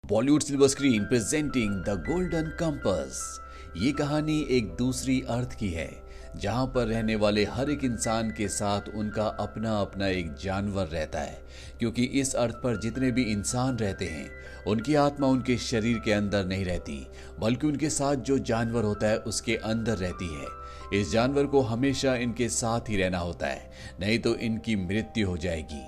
Bollywood silver screen presenting the golden compass. ये कहानी एक दूसरी अर्थ की है, जहां पर रहने वाले हर एक इंसान के साथ उनका अपना अपना एक जानवर रहता है। क्योंकि इस अर्थ पर जितने भी इंसान रहते हैं, उनकी आत्मा उनके शरीर के अंदर नहीं रहती, बल्कि उनके साथ जो जानवर होता है उसके अंदर रहती है। इस जानवर को हमेशा इनके साथ ही रहना होता है, नहीं तो इनकी मृत्यु हो जाएगी।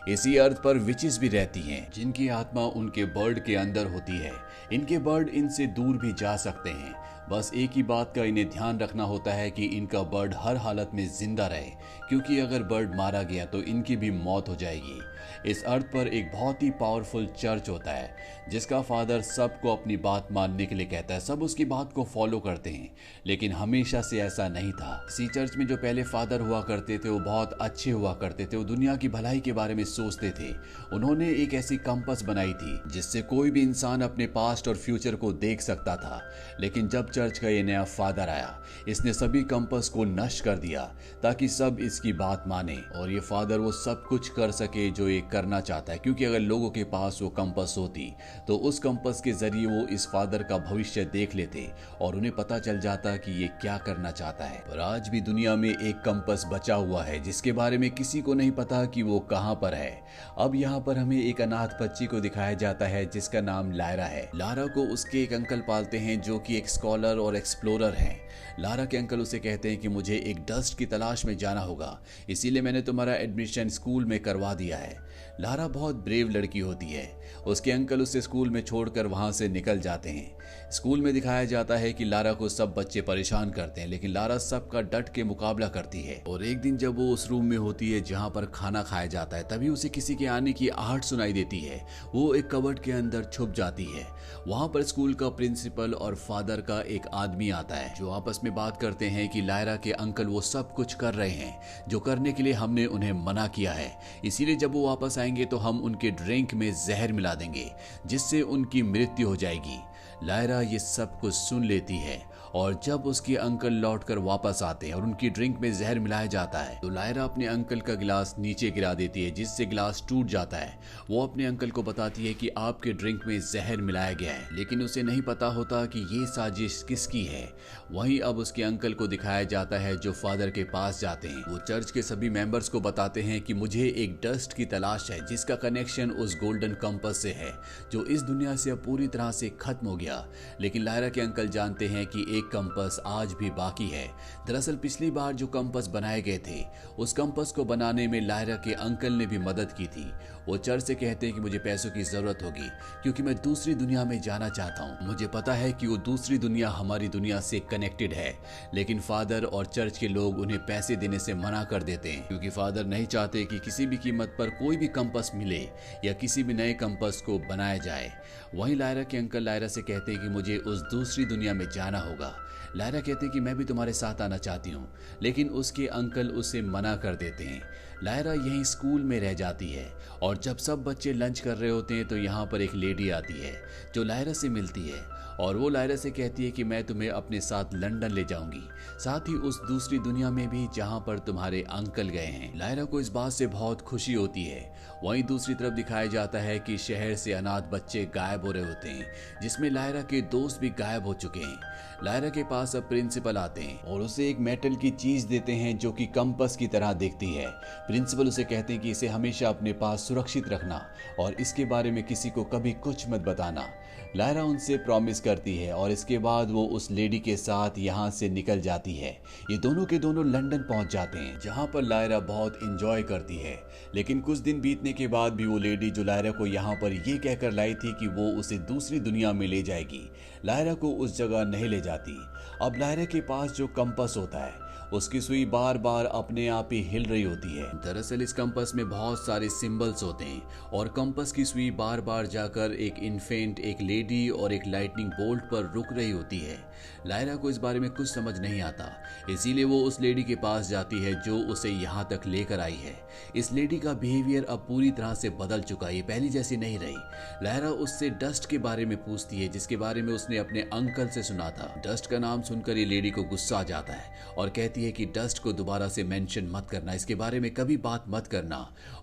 इसी अर्थ पर विचेस भी रहती हैं, जिनकी आत्मा उनके बर्ड के अंदर होती है। इनके बर्ड इनसे दूर भी जा सकते हैं, बस एक ही बात का इन्हें ध्यान रखना होता है कि इनका बर्ड हर हालत में जिंदा रहे, क्योंकि अगर बर्ड मारा गया तो इनकी भी मौत हो जाएगी। इस अर्थ पर एक बहुत ही पावरफुल चर्च होता है, जिसका फादर सबको अपनी बात मानने के लिए कहता है। सब उसकी बात को फॉलो करते हैं, लेकिन हमेशा से ऐसा नहीं था। इसी चर्च में जो पहले फादर हुआ करते थे वो बहुत अच्छे हुआ करते थे, वो दुनिया की भलाई के बारे में सोचते थे। उन्होंने एक ऐसी कंपास बनाई थी जिससे कोई भी इंसान अपने पास्ट और फ्यूचर को देख सकता था। लेकिन जब चर्च का ये नया फादर आया, इसने सभी कंपास को नष्ट कर दिया ताकि सब इसकी बात माने और ये फादर वो सब कुछ कर सके जो ये करना चाहता है। क्योंकि अगर लोगों के पास वो कंपास होती तो उस कंपास के जरिए वो इस फादर का भविष्य देख लेते और उन्हें पता चल जाता कि ये क्या करना चाहता है। पर आज भी दुनिया में एक कंपास बचा हुआ है, जिसके बारे में किसी को नहीं पता कि वो कहां पर है। अब यहाँ पर हमें एक अनाथ बच्ची को दिखाया जाता है, जिसका नाम लायरा है। लारा को उसके एक अंकल पालते हैं, जो कि एक स्कॉलर और एक्सप्लोरर हैं। लारा के अंकल उसे कहते हैं कि मुझे एक डस्ट की तलाश में जाना होगा, इसीलिए मैंने तुम्हारा एडमिशन स्कूल में करवा दिया है। लारा बहुत ब्रेव लड़की होती है। उसके अंकल उसे स्कूल में छोड़कर वहां से निकल जाते हैं। स्कूल में दिखाया जाता है कि लारा को सब बच्चे परेशान करते हैं, लेकिन लारा सबका डट के मुकाबला करती है। और एक दिन जब वो उस रूम में होती है जहां पर खाना खाया जाता है, तभी उसे किसी के आने की आहट सुनाई देती है। वो एक कबर्ड के अंदर छुप जाती है। वहां पर स्कूल का प्रिंसिपल और फादर का एक आदमी आता है, जो आपस में बात करते हैं कि लायरा के अंकल वो सब कुछ कर रहे हैं जो करने के लिए हमने उन्हें मना किया है। इसीलिए जब वो वापस आएंगे तो हम उनके ड्रिंक में जहर मिला देंगे, जिससे उनकी मृत्यु हो जाएगी। लायरा ये सब कुछ सुन लेती है और जब उसके अंकल लौटकर वापस आते हैं और उनकी ड्रिंक में जहर मिलाया जाता है, तो लायरा अपने अंकल का गिलास नीचे गिरा देती है, जिससे गिलास टूट जाता है। वो अपने अंकल को बताती है कि आपके ड्रिंक में जहर मिलाया गया है, लेकिन उसे नहीं पता होता कि ये साजिश किसकी है। वहीं अब उसके अंकल को दिखाया जाता है, जो फादर के पास जाते हैं। वो चर्च के सभी मेंबर्स को बताते हैं कि मुझे एक डस्ट की तलाश है, जिसका कनेक्शन उस गोल्डन कंपास से है, जो इस दुनिया से अब पूरी तरह से खत्म हो गया। लेकिन लायरा के अंकल जानते हैं कि एक कंपास आज भी बाकी है। दरअसल पिछली बार जो कंपास बनाए गए थे, उस कंपास को बनाने में लायरा के अंकल ने भी मदद की थी। वो चर्च से कहते हैं कि मुझे पैसों की जरूरत होगी, क्योंकि मैं दूसरी दुनिया में जाना चाहता हूँ। मुझे पता है कि वो दूसरी दुनिया हमारी दुनिया से कनेक्टेड है, लेकिन फादर और चर्च के लोग उन्हें पैसे देने से मना कर देते हैं, क्योंकि फादर नहीं चाहते कि किसी भी कीमत पर कोई भी कंपास मिले या किसी भी नए कंपास को बनाया जाए। वहीं लायरा के अंकल लायरा से कहते हैं कि मुझे उस दूसरी दुनिया में जाना होगा। लायरा कहते हैं कि मैं भी तुम्हारे साथ आना चाहती हूँ, लेकिन उसके अंकल उसे मना कर देते हैं। लायरा यहीं स्कूल में रह जाती है और जब सब बच्चे लंच कर रहे होते हैं तो यहाँ पर एक लेडी आती है, जो लायरा से मिलती है और वो लायरा से कहती है कि मैं तुम्हें अपने साथ लंदन ले जाऊंगी, साथ ही उस दूसरी दुनिया में भी जहाँ पर तुम्हारे अंकल गए हैं। लायरा को इस बात से बहुत खुशी होती है। वहीं दूसरी तरफ दिखाया जाता है कि शहर से अनाथ बच्चे गायब हो रहे होते हैं, जिसमें लायरा के दोस्त भी गायब हो चुके हैं। लायरा के पास अब प्रिंसिपल आते हैं और उसे एक मेटल की चीज देते हैं, जो कि कंपास की तरह दिखती है। प्रिंसिपल उसे कहते हैं कि इसे हमेशा अपने पास सुरक्षित रखना और इसके बारे में किसी को कभी कुछ मत बताना। लायरा उनसे प्रॉमिस करती है और इसके बाद वो उस लेडी के साथ यहाँ से निकल जाती है। ये दोनों के दोनों लंदन पहुंच जाते हैं, जहाँ पर लायरा बहुत इंजॉय करती है। लेकिन कुछ दिन बीतने के बाद भी वो लेडी जो लायरा को यहाँ पर ये कहकर लाई थी कि वो उसे दूसरी दुनिया में ले जाएगी, लायरा को उस जगह नहीं ले जाती। अब लायरा के पास जो कंपास होता है, उसकी सुई बार बार अपने आप ही हिल रही होती है। दरअसल इस कंपास में बहुत सारे सिंबल्स होते हैं और कंपास की सुई बार बार जाकर एक इन्फेंट, एक लेडी और एक लाइटनिंग बोल्ट पर रुक रही होती है। लायरा को इस बारे में कुछ समझ नहीं आता, इसीलिए वो उस लेडी के पास जाती है जो उसे यहाँ तक लेकर आई है। इस लेडी का बिहेवियर अब पूरी तरह से बदल चुका है, पहली जैसी नहीं रही। लायरा उससे डस्ट के बारे में पूछती है, जिसके बारे में उसने अपने अंकल से सुना था। डस्ट का नाम सुनकर ये लेडी को गुस्सा आ जाता है और कहती कहती है कि डस्ट को दोबारा से मेंशन मत करना, इसके बारे में कभी बात मत करना।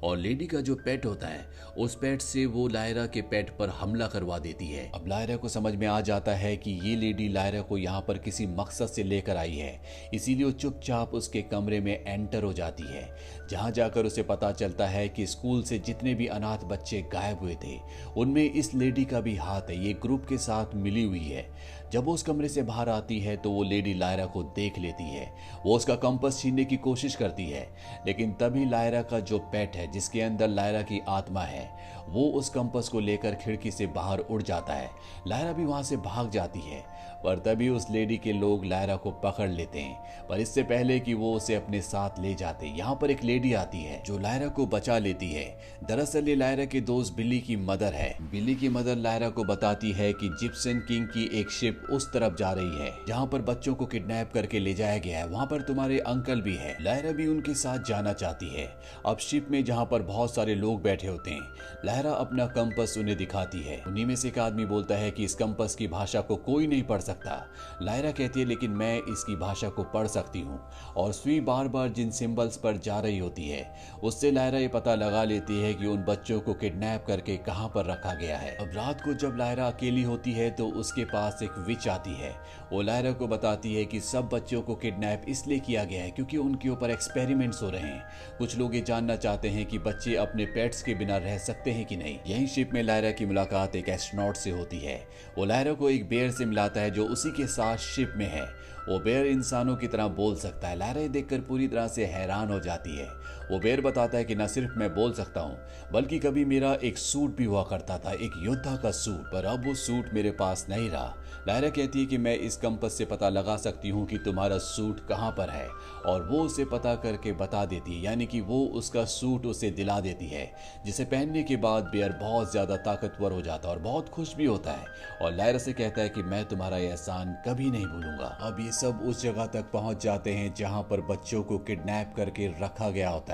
और लेडी का जो पेट होता है उस पेट से वो लायरा के पेट पर हमला करवा देती है। अब लायरा को समझ में आ जाता है कि ये लेडी लायरा को यहाँ पर किसी मकसद से लेकर आई है, इसीलिए वो चुपचाप उसके कमरे में एंटर हो जाती है, जहाँ जाकर उसे पता चलता है कि स्कूल से जितने भी अनाथ बच्चे गायब हुए थे उनमें इस लेडी का भी हाथ है, ये ग्रुप के साथ मिली हुई है। जब वो उस कमरे से बाहर आती है तो वो लेडी लायरा को देख लेती है, वो उसका कंपास छीनने की कोशिश करती है, लेकिन तभी लायरा का जो पेट है जिसके अंदर लायरा की आत्मा है वो उस कंपास को लेकर खिड़की से बाहर उड़ जाता है। लायरा भी वहां से भाग जाती है, पर तभी उस लेडी के लोग लायरा को पकड़ लेते हैं, पर इससे पहले कि वो उसे अपने साथ ले जाते यहाँ पर एक लेडी आती है जो लायरा को बचा लेती है। दरअसल ये लायरा के दोस्त बिली की मदर है। बिली की मदर लायरा को बताती है कि जिप्सन किंग की एक शिप उस तरफ जा रही है जहाँ पर बच्चों को किडनैप करके ले जाया गया है, वहाँ पर तुम्हारे अंकल भी है। लायरा भी उनके साथ जाना चाहती है। अब शिप में जहाँ पर बहुत सारे लोग बैठे होते हैं, लायरा अपना कंपास उन्हें दिखाती है। उन्हीं में से एक आदमी बोलता है कि इस कंपास की भाषा को कोई नहीं पढ़ सकता। लायरा कहती है लेकिन मैं इसकी भाषा को पढ़ सकती हूँ, और सुई बार बार जिन सिंबल्स पर जा रही होती है उससे लायरा ये पता लगा लेती है कि उन बच्चों को किडनैप करके कहाँ पर रखा गया है। अब रात को जब लायरा अकेली होती है तो उसके पास एक विच आती है। वो लायरा को बताती है कि सब बच्चों को किडनैप इसलिए किया गया है क्योंकि उनके ऊपर एक्सपेरिमेंट्स हो रहे हैं। कुछ लोग ये जानना चाहते हैं कि बच्चे अपने पेट्स के बिना रह सकते हैं कि नहीं। यही शिप में लायरा की मुलाकात एक एस्ट्रोनॉट से होती है। वो लायरा को एक बेयर से मिलाता है जो उसी के साथ शिप में है। वो बेयर इंसानों की तरह बोल सकता है। लायरा देखकर पूरी तरह से हैरान हो जाती है। वो बेयर बताता है कि न सिर्फ मैं बोल सकता हूँ बल्कि कभी मेरा एक सूट भी हुआ करता था, एक योद्धा का सूट, पर अब वो सूट मेरे पास नहीं रहा। लायरा कहती है कि मैं इस कंपास से पता लगा सकती हूँ कि तुम्हारा सूट कहाँ पर है, और वो उसे पता करके बता देती है, यानी कि वो उसका सूट उसे दिला देती है, जिसे पहनने के बाद बेयर बहुत ज्यादा ताकतवर हो जाता है और बहुत खुश भी होता है, और लायरा से कहता है कि मैं तुम्हारा यह एहसान कभी नहीं भूलूंगा। अब ये सब उस जगह तक पहुंच जाते हैं जहां पर बच्चों को किडनैप करके रखा गया होता है।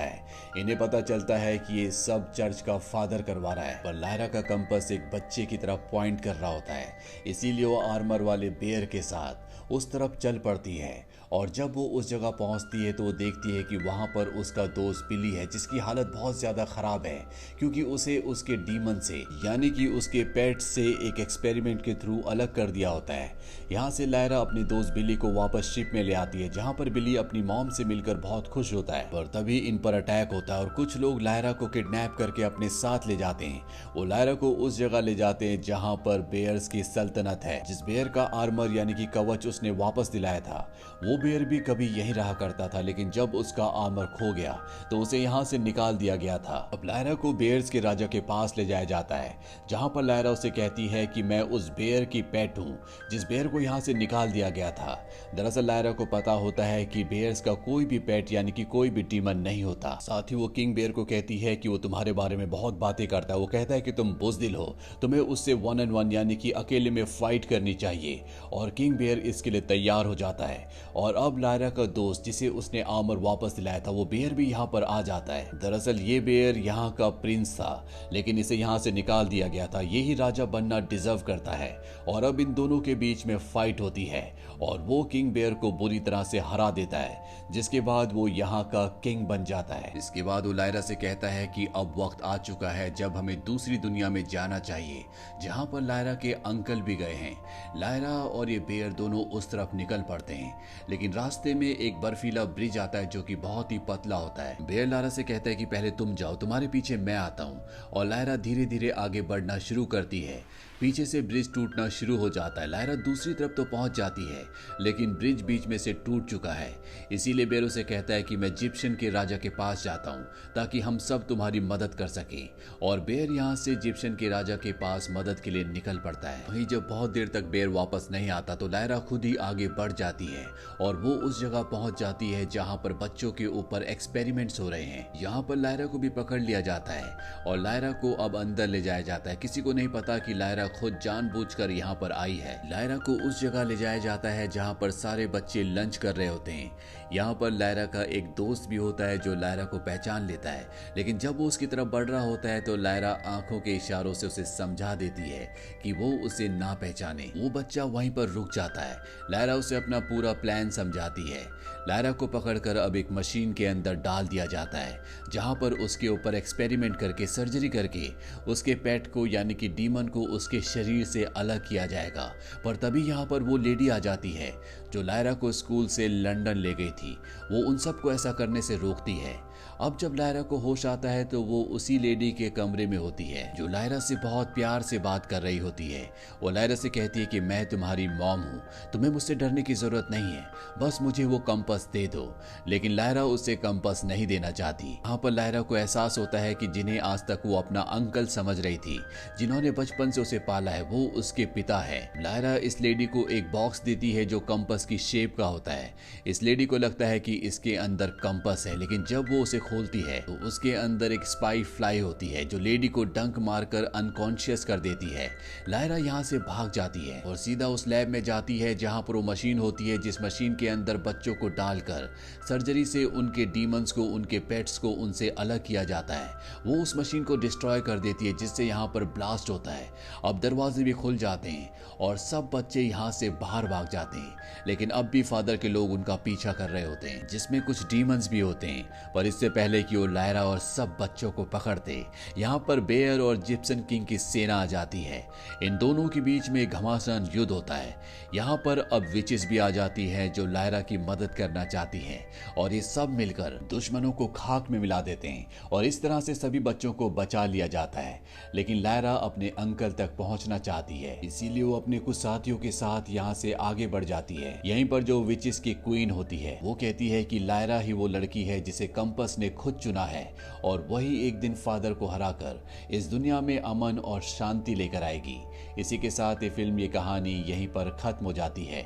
इन्हें पता चलता है कि ये सब चर्च का फादर करवा रहा है, पर लायरा का कंपास एक बच्चे की तरफ पॉइंट कर रहा होता है, इसीलिए वो आर्मर वाले बेयर के साथ उस तरफ चल पड़ती है। और जब वो उस जगह पहुंचती है तो वो देखती है कि वहां पर उसका दोस्त बिली है, जिसकी हालत बहुत ज्यादा खराब है क्योंकि उसे उसके डीमन से, यानी कि उसके पेट से एक एक्सपेरिमेंट के थ्रू अलग कर दिया होता है। यहाँ से लायरा अपने दोस्त बिली को वापस शिप में ले आती है, जहाँ पर बिली अपनी मॉम से मिलकर बहुत खुश होता है, पर तभी इन पर अटैक होता है और कुछ लोग लायरा को किडनैप करके अपने साथ ले जाते हैं। वो लायरा को उस जगह ले जाते हैं जहाँ पर बेयर्स की सल्तनत है। जिस बेयर का आर्मर यानी कि कवच उसने वापस दिलाया था, वो बेयर भी कभी यही रहा करता था, लेकिन जब उसका आर्मर खो गया तो उसे यहाँ से निकाल दिया गया था। अब लायरा को बेयर्स के राजा के पास ले जाया जाता है, जहाँ पर लायरा उसे कहती है कि मैं उस बेयर की पेट हूँ जिस बेयर को यहाँ से निकाल दिया गया था। दरअसल लायरा को पता होता है कि बेयर्स का कोई भी पेट यानी कि कोई भी डीमन नहीं होता। साथ ही वो किंग बेयर को कहती है कि वो तुम्हारे बारे में बहुत बातें करता है। वो कहता है कि तुम बुज़दिल हो, तुम्हें उससे 1-on-1 यानी कि अकेले में फाइट करनी चाहिए, और किंग बेयर इसके लिए तैयार हो जाता है। और अब लायरा का दोस्त जिसे उसने आर्मर वापस दिलाया था, वो बेयर भी यहाँ पर आ जाता है। दरअसल ये बेयर यहाँ का प्रिंस था, लेकिन इसे यहाँ से निकाल दिया गया था। यही राजा बनना डिजर्व करता है, और अब इन दोनों के बीच में फाइट होती है और वो किंग बेयर को बुरी तरह से हरा देता है, जिसके बाद वो यहाँ का किंग बन जाता है। इसके बाद वो लायरा से कहता है कि अब वक्त आ चुका है जब हमें दूसरी दुनिया में जाना चाहिए, जहाँ पर लायरा के अंकल भी गए हैं। लायरा और ये बेयर दोनों उस तरफ निकल पड़ते हैं, लेकिन रास्ते में एक बर्फीला ब्रिज आता है जो कि बहुत ही पतला होता है। बेयर लायरा से कहता है कि पहले तुम जाओ, तुम्हारे पीछे मैं आता हूँ, और लायरा धीरे धीरे आगे बढ़ना शुरू करती है। पीछे से ब्रिज टूटना शुरू हो जाता है। लायरा दूसरी तरफ तो पहुंच जाती है, लेकिन ब्रिज बीच में से टूट चुका है। इसीलिए बेयर उसे कहता है कि मैं जिप्शियन के राजा के पास जाता हूं ताकि हम सब तुम्हारी मदद कर सकें, और बेयर यहां से जिप्शियन के राजा के पास मदद के लिए निकल पड़ता है। वहीं जब बहुत देर तक बेयर वापस नहीं आता तो लायरा खुद ही आगे बढ़ जाती है और वो उस जगह पहुंच जाती है जहां पर बच्चों के ऊपर एक्सपेरिमेंट्स हो रहे हैं। यहाँ पर लायरा को भी पकड़ लिया जाता है और लायरा को अब अंदर ले जाया जाता है। किसी को नहीं पता कि लायरा खुद जानबूझकर यहाँ पर आई है। लायरा को उस जगह ले जाया जाता है जहाँ पर सारे बच्चे लंच कर रहे होते हैं। यहाँ पर लायरा का एक दोस्त भी होता है जो लायरा को पहचान लेता है, लेकिन जब वो उसकी तरफ बढ़ रहा होता है तो लायरा आंखों के इशारों से उसे समझा देती है कि वो उसे ना पहचाने। वो बच्चा वहीं पर रुक जाता है। लायरा उसे अपना पूरा प्लान समझाती है। लायरा को पकड़कर अब एक मशीन के अंदर डाल दिया जाता है जहां पर उसके ऊपर एक्सपेरिमेंट करके, सर्जरी करके उसके पेट को यानी कि डीमन को उसके शरीर से अलग किया जाएगा। पर तभी यहाँ पर वो लेडी आ जाती है जो लायरा को स्कूल से लंदन ले गई थी। वो उन सबको ऐसा करने से रोकती है। अब जब लायरा को होश आता है तो वो उसी लेडी के कमरे में होती है जो लायरा से बहुत प्यार से बात कर रही होती है। वो लायरा से कहती है कि मैं तुम्हारी मॉम हूँ, तुम्हें मुझसे डरने की जरूरत नहीं है, बस मुझे वो कंपास दे दो। लेकिन लायरा उसे कंपास नहीं देना चाहती। यहाँ पर लायरा को एहसास होता है कि जिन्हें आज तक वो अपना अंकल समझ रही थी, जिन्होंने बचपन से उसे पाला है, वो उसके पिता है। लायरा इस लेडी को एक बॉक्स देती है जो कंपास की शेप का होता है। इस लेडी को लगता है कि इसके अंदर कंपास है, लेकिन जब वो उसे खोलती है तो उसके अंदर एक स्पाई फ्लाई होती है जो लेडी को डंक मारकर अनकॉन्शियस कर देती है। लायरा यहाँ से भाग जाती है और सीधा उस लैब में जाती है जहाँ पर वो मशीन होती है, जिस मशीन के अंदर बच्चों को डालकर सर्जरी से उनके डीमंस को, उनके पेट्स को उनसे अलग किया जाता है। वो उस मशीन को डिस्ट्रॉय कर देती है जिससे यहाँ पर ब्लास्ट होता है। अब दरवाजे भी खुल जाते हैं और सब बच्चे यहाँ से बाहर भाग जाते हैं, लेकिन अब भी फादर के लोग उनका पीछा कर रहे होते हैं, जिसमें कुछ डीमंस भी होते हैं। पर इससे पहले कि वो लायरा और सब बच्चों को पकड़ते, यहाँ पर बेयर और जिप्सन किंग की सेना आ जाती है। इन दोनों के बीच में घमासान युद्ध होता है। यहाँ पर अब विचेस भी आ जाती है जो लायरा की मदद करना चाहती है और ये सब मिलकर दुश्मनों को खाक में मिला देते हैं और इस तरह से सभी बच्चों को बचा लिया जाता है। लेकिन लायरा अपने अंकल तक पहुंचना चाहती है, इसीलिए वो अपने कुछ साथियों के साथ यहाँ से आगे बढ़ जाती है। यहीं पर जो विचेस की क्वीन होती है वो कहती है कि लायरा ही वो लड़की है जिसे कंपास ने खुद चुना है और वही एक दिन फादर को हराकर इस दुनिया में अमन और शांति लेकर आएगी। इसी के साथ ये फिल्म, ये कहानी यहीं पर खत्म हो जाती है।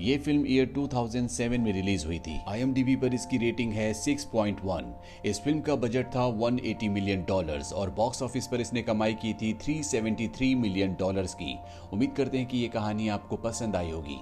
ये फिल्म ईयर 2007 में रिलीज हुई थी। IMDb पर इसकी रेटिंग है 6.1। इस फिल्म का बजट था $180 मिलियन और बॉक्स ऑफिस पर इसने कमाई की थी $373 मिलियन की। उम्मीद करते हैं कि ये कहानी आपको पसंद आई होगी।